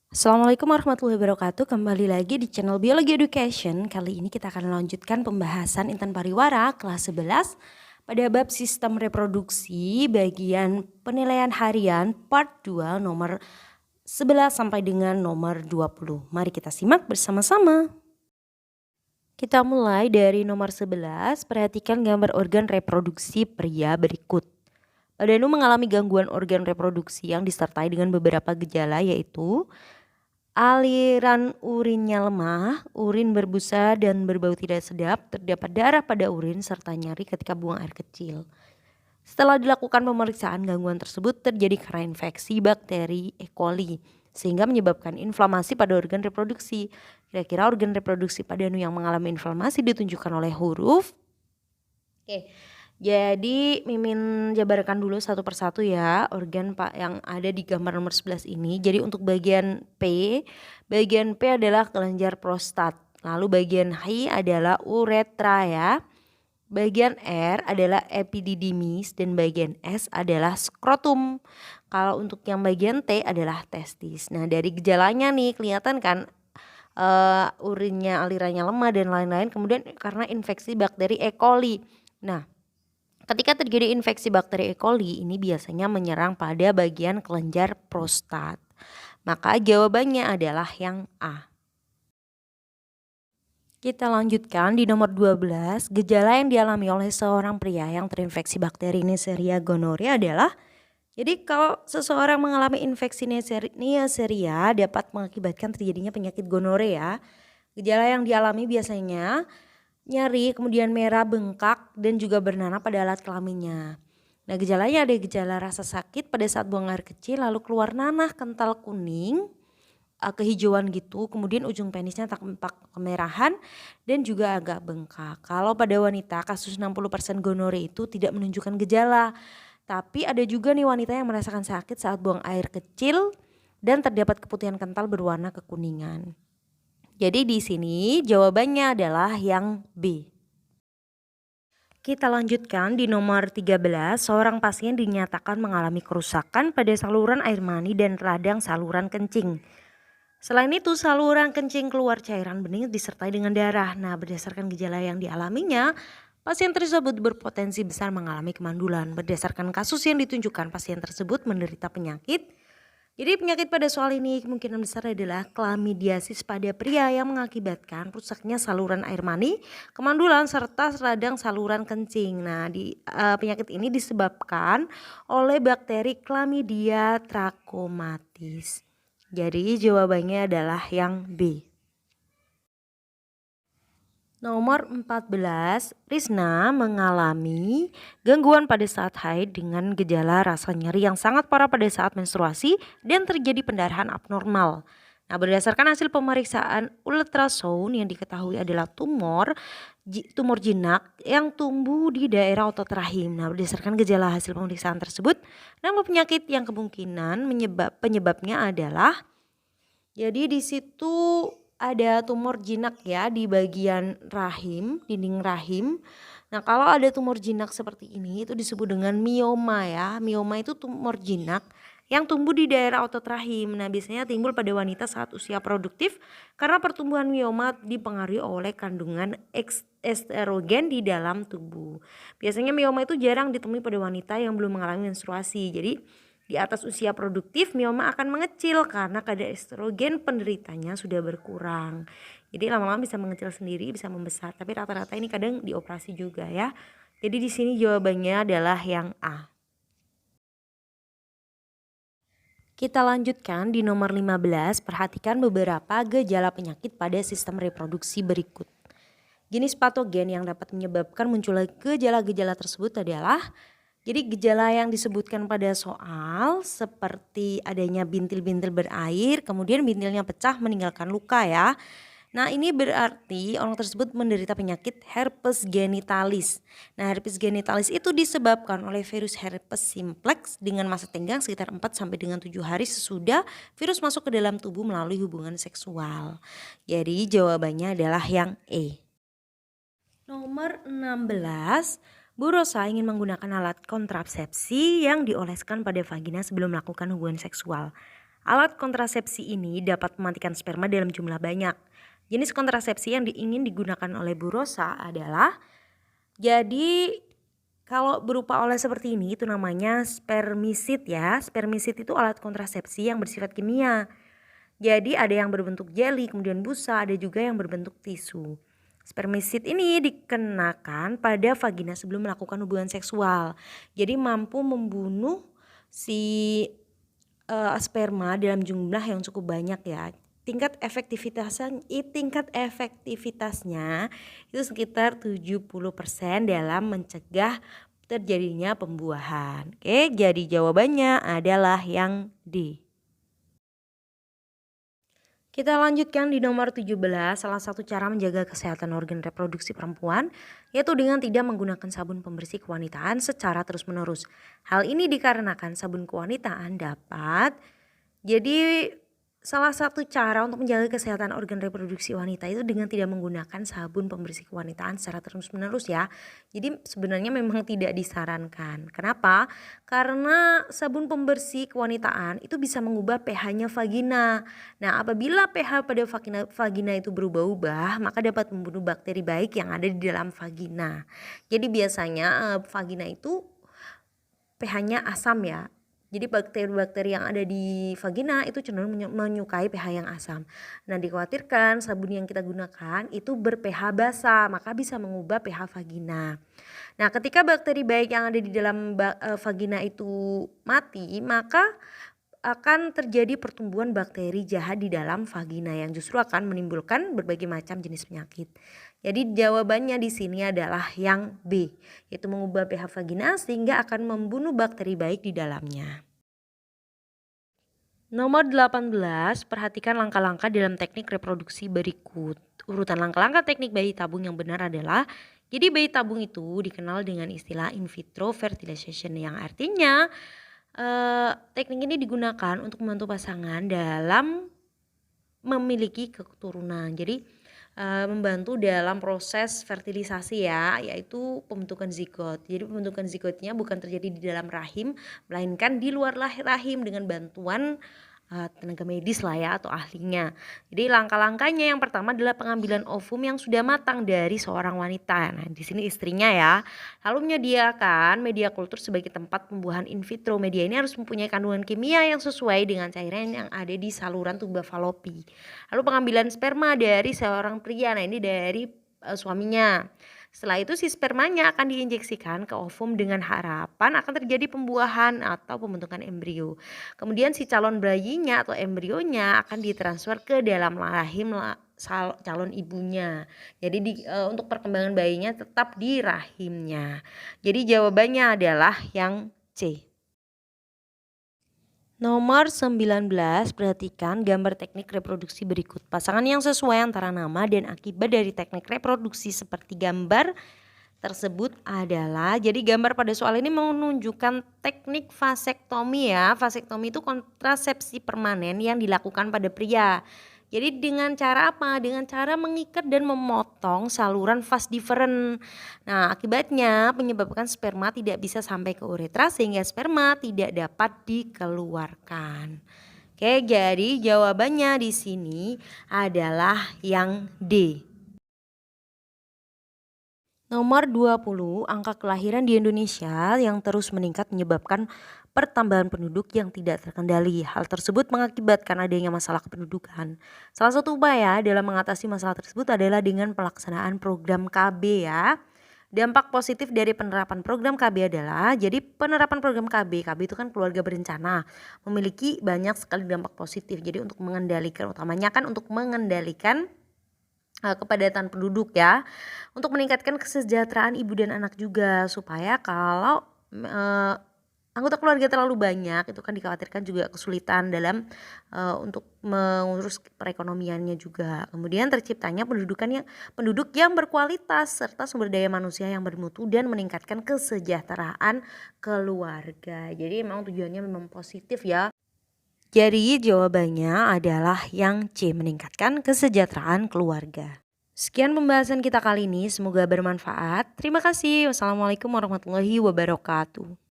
Assalamualaikum warahmatullahi wabarakatuh. Kembali lagi di channel Biologi Education. Kali ini kita akan melanjutkan pembahasan intan pariwara kelas 11 pada bab sistem reproduksi bagian penilaian harian part 2 nomor 11 sampai dengan nomor 20. Mari kita simak bersama-sama. Kita mulai dari nomor 11, perhatikan gambar organ reproduksi pria berikut. Pada Danu mengalami gangguan organ reproduksi yang disertai dengan beberapa gejala, yaitu aliran urinnya lemah, urin berbusa dan berbau tidak sedap, terdapat darah pada urin serta nyeri ketika buang air kecil. Setelah dilakukan pemeriksaan, gangguan tersebut terjadi karena infeksi bakteri E. coli sehingga menyebabkan inflamasi pada organ reproduksi. Kira-kira organ reproduksi pada Danu yang mengalami inflamasi ditunjukkan oleh huruf. Jadi Mimin jabarkan dulu satu persatu ya organ yang ada di gambar nomor 11 ini. Jadi untuk bagian P adalah kelenjar prostat. Lalu bagian H adalah uretra ya. Bagian R adalah epididymis dan bagian S adalah skrotum. Kalau untuk yang bagian T adalah testis. Nah dari gejalanya nih kelihatan kan urinnya, alirannya lemah dan lain-lain. Kemudian karena infeksi bakteri E. coli. Nah ketika terjadi infeksi bakteri E. coli ini biasanya menyerang pada bagian kelenjar prostat. Maka jawabannya adalah yang A. Kita lanjutkan di nomor 12, gejala yang dialami oleh seorang pria yang terinfeksi bakteri Neisseria gonorrhea adalah, jadi kalau seseorang mengalami infeksi Neisseria dapat mengakibatkan terjadinya penyakit gonorrhea. Gejala yang dialami biasanya nyeri, kemudian merah, bengkak, dan juga bernanah pada alat kelaminnya. Nah gejalanya ada gejala rasa sakit pada saat buang air kecil, lalu keluar nanah kental kuning, kehijauan gitu, kemudian ujung penisnya tampak kemerahan dan juga agak bengkak. Kalau pada wanita kasus 60% gonorrhea itu tidak menunjukkan gejala, tapi ada juga nih wanita yang merasakan sakit saat buang air kecil dan terdapat keputihan kental berwarna kekuningan. Jadi di sini jawabannya adalah yang B. Kita lanjutkan di nomor 13, seorang pasien dinyatakan mengalami kerusakan pada saluran air mani dan radang saluran kencing. Selain itu saluran kencing keluar cairan bening disertai dengan darah. Nah berdasarkan gejala yang dialaminya, pasien tersebut berpotensi besar mengalami kemandulan. Berdasarkan kasus yang ditunjukkan, pasien tersebut menderita penyakit. Jadi penyakit pada soal ini kemungkinan besar adalah chlamydiasis pada pria yang mengakibatkan rusaknya saluran air mani, kemandulan serta radang saluran kencing. Nah penyakit ini disebabkan oleh bakteri Chlamydia trachomatis. Jadi jawabannya adalah yang B. Nomor 14, Risna mengalami gangguan pada saat haid dengan gejala rasa nyeri yang sangat parah pada saat menstruasi dan terjadi pendarahan abnormal. Nah berdasarkan hasil pemeriksaan ultrasound yang diketahui adalah tumor jinak yang tumbuh di daerah otot rahim. Nah berdasarkan gejala hasil pemeriksaan tersebut, nama penyakit yang kemungkinan penyebabnya adalah, jadi di situ ada tumor jinak ya di bagian rahim, dinding rahim. Nah kalau ada tumor jinak seperti ini itu disebut dengan mioma ya. Mioma itu tumor jinak yang tumbuh di daerah otot rahim. Nah biasanya timbul pada wanita saat usia produktif karena pertumbuhan mioma dipengaruhi oleh kandungan estrogen di dalam tubuh. Biasanya mioma itu jarang ditemui pada wanita yang belum mengalami menstruasi. Jadi di atas usia produktif mioma akan mengecil karena kadar estrogen penderitanya sudah berkurang. Jadi lama-lama bisa mengecil sendiri, bisa membesar. Tapi rata-rata ini kadang dioperasi juga ya. Jadi di sini jawabannya adalah yang A. Kita lanjutkan di nomor 15, perhatikan beberapa gejala penyakit pada sistem reproduksi berikut. Jenis patogen yang dapat menyebabkan munculnya gejala-gejala tersebut adalah, jadi gejala yang disebutkan pada soal seperti adanya bintil-bintil berair, kemudian bintilnya pecah meninggalkan luka ya. Nah ini berarti orang tersebut menderita penyakit herpes genitalis. Nah herpes genitalis itu disebabkan oleh virus herpes simplex dengan masa tenggang sekitar 4 sampai dengan 7 hari sesudah virus masuk ke dalam tubuh melalui hubungan seksual. Jadi jawabannya adalah yang E. Nomor 16, Bu Rosa ingin menggunakan alat kontrasepsi yang dioleskan pada vagina sebelum melakukan hubungan seksual. Alat kontrasepsi ini dapat mematikan sperma dalam jumlah banyak. Jenis kontrasepsi yang ingin digunakan oleh Bu Rosa adalah, jadi kalau berupa oles seperti ini itu namanya spermisid ya. Spermisid itu alat kontrasepsi yang bersifat kimia. Jadi ada yang berbentuk jeli, kemudian busa, ada juga yang berbentuk tisu. Spermisid ini dikenakan pada vagina sebelum melakukan hubungan seksual. Jadi mampu membunuh si sperma dalam jumlah yang cukup banyak ya. Tingkat efektivitasnya itu sekitar 70% dalam mencegah terjadinya pembuahan. Oke, jadi jawabannya adalah yang D. Kita lanjutkan di nomor 17, salah satu cara menjaga kesehatan organ reproduksi perempuan yaitu dengan tidak menggunakan sabun pembersih kewanitaan secara terus-menerus. Hal ini dikarenakan sabun kewanitaan dapat jadi salah satu cara untuk menjaga kesehatan organ reproduksi wanita itu dengan tidak menggunakan sabun pembersih kewanitaan secara terus-menerus ya. Jadi sebenarnya memang tidak disarankan. Kenapa? Karena sabun pembersih kewanitaan itu bisa mengubah pH-nya vagina. Nah, apabila pH pada vagina itu berubah-ubah, maka dapat membunuh bakteri baik yang ada di dalam vagina. Jadi biasanya vagina itu pH-nya asam ya. Jadi bakteri-bakteri yang ada di vagina itu cenderung menyukai pH yang asam. Nah, dikhawatirkan sabun yang kita gunakan itu ber-pH basa, maka bisa mengubah pH vagina. Nah, ketika bakteri baik yang ada di dalam vagina itu mati, maka akan terjadi pertumbuhan bakteri jahat di dalam vagina yang justru akan menimbulkan berbagai macam jenis penyakit. Jadi jawabannya di sini adalah yang B, yaitu mengubah pH vagina sehingga akan membunuh bakteri baik di dalamnya. Nomor 18, perhatikan langkah-langkah dalam teknik reproduksi berikut. Urutan langkah-langkah teknik bayi tabung yang benar adalah, jadi bayi tabung itu dikenal dengan istilah in vitro fertilization yang artinya teknik ini digunakan untuk membantu pasangan dalam memiliki keturunan. Jadi membantu dalam proses fertilisasi ya, yaitu pembentukan zigot. Jadi pembentukan zigotnya bukan terjadi di dalam rahim, melainkan di luar rahim dengan bantuan tenaga medis lah ya atau ahlinya. Jadi langkah-langkahnya yang pertama adalah pengambilan ovum yang sudah matang dari seorang wanita. Nah, di sini istrinya ya. Lalu menyediakan media kultur sebagai tempat pembuahan in vitro. Media ini harus mempunyai kandungan kimia yang sesuai dengan cairan yang ada di saluran tuba falopi. Lalu pengambilan sperma dari seorang pria. Nah, ini dari suaminya. Setelah itu si spermanya akan diinjeksikan ke ovum dengan harapan akan terjadi pembuahan atau pembentukan embrio. Kemudian si calon bayinya atau embrionya akan ditransfer ke dalam rahim calon ibunya. Jadi untuk perkembangan bayinya tetap di rahimnya. Jadi jawabannya adalah yang C. Nomor 19, perhatikan gambar teknik reproduksi berikut. Pasangan yang sesuai antara nama dan akibat dari teknik reproduksi seperti gambar tersebut adalah, jadi gambar pada soal ini menunjukkan teknik vasektomi ya. Vasektomi itu kontrasepsi permanen yang dilakukan pada pria. Jadi dengan cara apa? Dengan cara mengikat dan memotong saluran vas deferens. Nah, akibatnya menyebabkan sperma tidak bisa sampai ke uretra sehingga sperma tidak dapat dikeluarkan. Oke, jadi jawabannya di sini adalah yang D. Nomor 20, angka kelahiran di Indonesia yang terus meningkat menyebabkan pertambahan penduduk yang tidak terkendali. Hal tersebut mengakibatkan adanya masalah kependudukan. Salah satu upaya dalam mengatasi masalah tersebut adalah dengan pelaksanaan program KB ya. Dampak positif dari penerapan program KB adalah, jadi penerapan program KB itu kan keluarga berencana, memiliki banyak sekali dampak positif. Jadi untuk mengendalikan, utamanya kan untuk mengendalikan kepadatan penduduk ya, untuk meningkatkan kesejahteraan ibu dan anak juga, supaya kalau anggota keluarga terlalu banyak itu kan dikhawatirkan juga kesulitan dalam untuk mengurus perekonomiannya juga. Kemudian terciptanya penduduk yang berkualitas serta sumber daya manusia yang bermutu dan meningkatkan kesejahteraan keluarga. Jadi memang tujuannya memang positif ya. Jadi jawabannya adalah yang C, meningkatkan kesejahteraan keluarga. Sekian pembahasan kita kali ini, semoga bermanfaat. Terima kasih. Wassalamualaikum warahmatullahi wabarakatuh.